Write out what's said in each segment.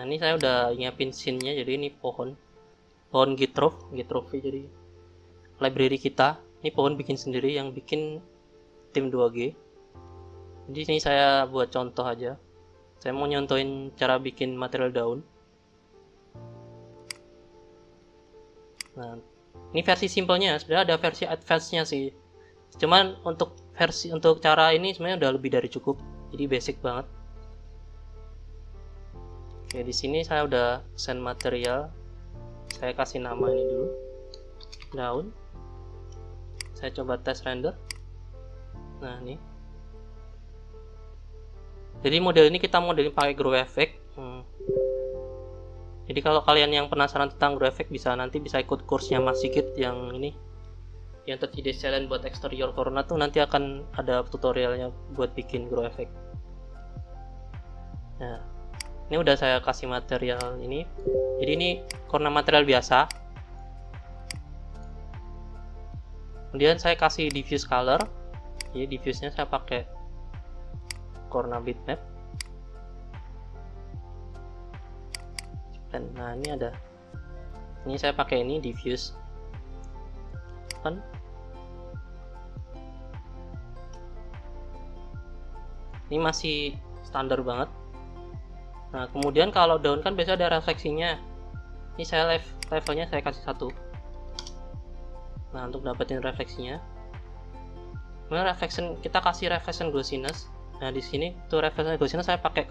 ini saya udah nyiapin scene-nya, jadi ini pohon Gitrove jadi library kita. Ini pohon bikin sendiri, yang bikin tim 2G. Jadi ini saya buat contoh aja. Saya mau nyontohin cara bikin material daun. Nah, ini versi simpelnya. Sebenarnya ada versi advance-nya sih. Cuman untuk cara ini sebenarnya udah lebih dari cukup. Jadi basic banget. Oke, di sini saya udah send material. Saya kasih nama ini dulu. Daun. Saya coba tes render. Nah, ini. Jadi model ini kita modelin pakai Grow Effect. Jadi kalau kalian yang penasaran tentang Grow Effect nanti bisa ikut kursnya Mas Sigit yang ini, yang 30 Days Challenge buat exterior corona tuh, nanti akan ada tutorialnya buat bikin Grow Effect. Nah, ini udah saya kasih material ini. Jadi ini corona material biasa. Kemudian saya kasih diffuse color. Jadi diffuse-nya saya pakai corona bitmap. Dan nah, ini ada. Ini saya pakai ini diffuse. Kan? Ini masih standar banget. Nah, kemudian kalau daun kan biasa ada refleksinya. Ini saya levelnya saya kasih 1. Nah, untuk dapetin refleksinya. Kemudian kita kasih reflection glossiness. Nah, di sini tuh reflection glossiness saya pakai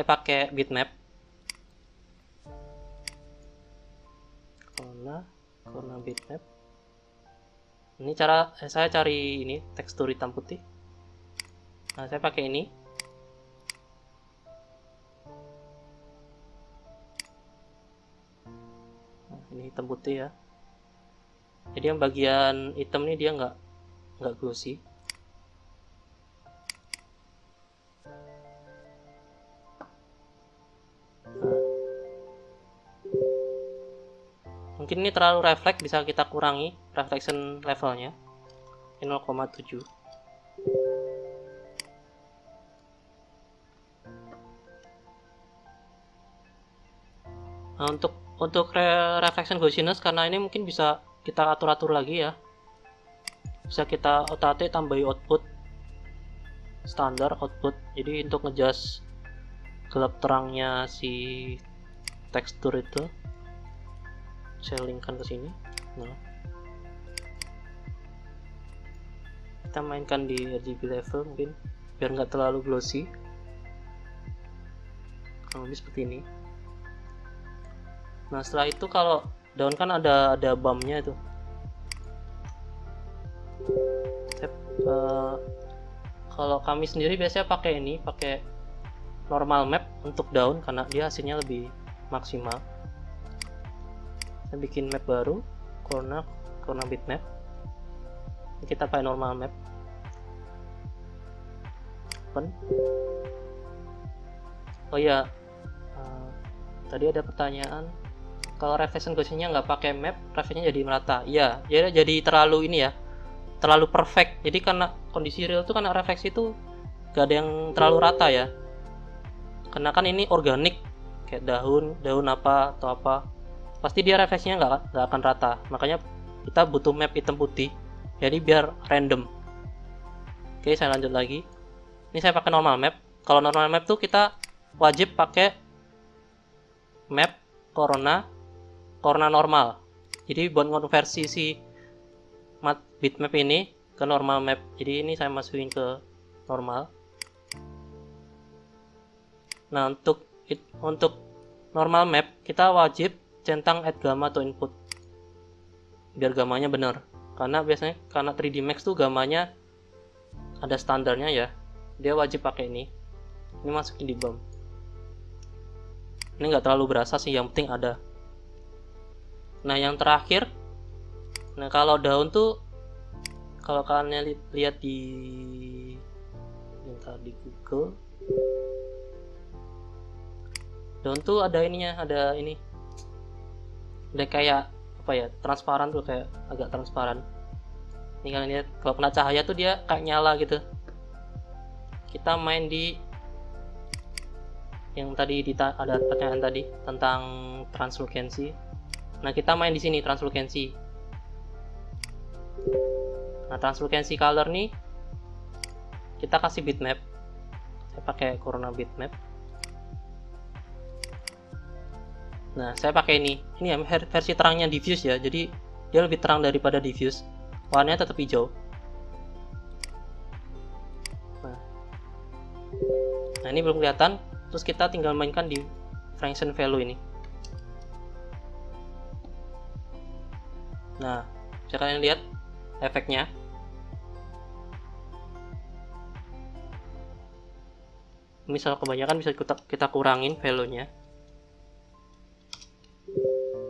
pakai bitmap. Corona bitmap. Ini cara saya cari ini tekstur hitam putih. Nah, saya pakai ini. Nah, ini hitam putih ya. Jadi yang bagian hitam ini dia nggak glossy. Mungkin ini terlalu refleks, bisa kita kurangi reflection levelnya 0,7. Nah, untuk reflection glossiness, karena ini mungkin bisa kita atur lagi ya, bisa kita otak-atik tambahi output standar output. Jadi untuk ngejust gelap terangnya si tekstur itu, saya linkkan ke sini. Nah, kita mainkan di RGB level mungkin biar nggak terlalu glossy, kurang lebih seperti ini. Nah, setelah itu kalau daun kan ada bumpnya itu. Kalau kami sendiri biasanya pakai normal map untuk daun karena dia hasilnya lebih maksimal. Saya bikin map baru, corona bitmap. Kita pakai normal map. Open. Oh ya, tadi ada pertanyaan. Kalau reflection glossiness-nya nggak pakai map, reflection-nya jadi merata. Iya, jadi terlalu ini ya, terlalu perfect. Jadi karena kondisi real tuh, karena refleksi itu gak ada yang terlalu rata ya. Karena kan ini organik, kayak daun apa atau apa, pasti dia refleksinya nggak akan rata. Makanya kita butuh map hitam putih. Jadi biar random. Oke, saya lanjut lagi. Ini saya pakai normal map. Kalau normal map tuh kita wajib pakai map corona normal. Jadi buat konversi si bitmap ini ke normal map. Jadi ini saya masukin ke normal. Nah, untuk normal map kita wajib centang add gamma to input biar gamanya benar. Karena biasanya 3D Max tuh gamanya ada standarnya ya. Dia wajib pakai ini. Ini masukin di bump. Ini nggak terlalu berasa sih, yang penting ada. Nah, yang terakhir, nah kalau daun tuh, kalau kalian lihat di Google, daun tuh ada ininya, ada kayak apa ya, transparan tuh, kayak agak transparan. Ini kalian lihat, kalau kena cahaya tuh dia kayak nyala gitu. Kita main di yang tadi ada pertanyaan tadi tentang translucency. Nah, kita main di sini translucency. Nah, translucency color nih kita kasih bitmap. Saya pakai Corona bitmap. Nah, saya pakai ini ya versi terangnya diffuse ya, jadi dia lebih terang daripada diffuse. Warnanya tetap hijau. Nah, ini belum kelihatan. Terus kita tinggal mainkan di function value ini. Nah, bisa kalian lihat efeknya. Misal kebanyakan bisa kita kurangin value-nya.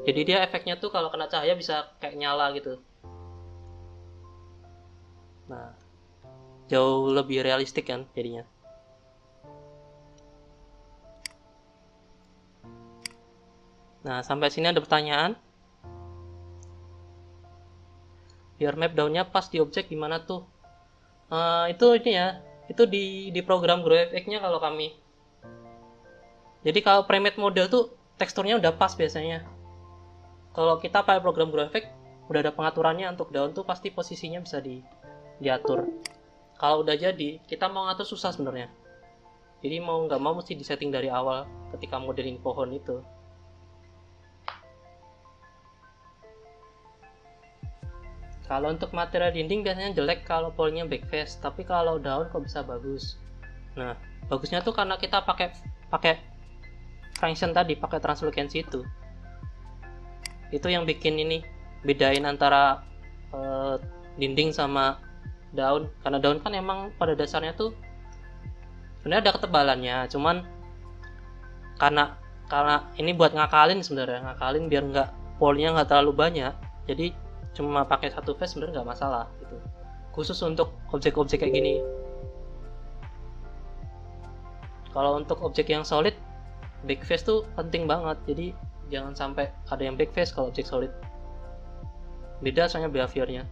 Jadi dia efeknya tuh kalau kena cahaya bisa kayak nyala gitu. Nah, jauh lebih realistik kan jadinya. Nah, sampai sini ada pertanyaan. Biar map daunnya pas di objek gimana tuh? Itu ini ya, itu di program GrowFX-nya kalau kami. Jadi kalau premade model tuh teksturnya udah pas biasanya. Kalau kita pakai program GrowFX, udah ada pengaturannya untuk daun tuh pasti posisinya bisa diatur. Kalau udah jadi, kita mau ngatur susah sebenarnya. Jadi mau nggak mau mesti disetting dari awal ketika modeling pohon itu. Kalau untuk material dinding biasanya jelek kalau polnya backface, tapi kalau daun kok bisa bagus. Nah, bagusnya tuh karena kita pakai function tadi, pakai translucency itu. Itu yang bikin ini bedain antara dinding sama daun. Karena daun kan emang pada dasarnya tuh sebenarnya ada ketebalannya, cuman karena ini buat ngakalin sebenarnya, ngakalin biar nggak polnya nggak terlalu banyak. Jadi cuma pakai satu face sebenarnya nggak masalah gitu, khusus untuk objek-objek kayak gini. Kalau untuk objek yang solid, backface tuh penting banget, jadi jangan sampai ada yang backface kalau objek solid. Beda soalnya behaviornya.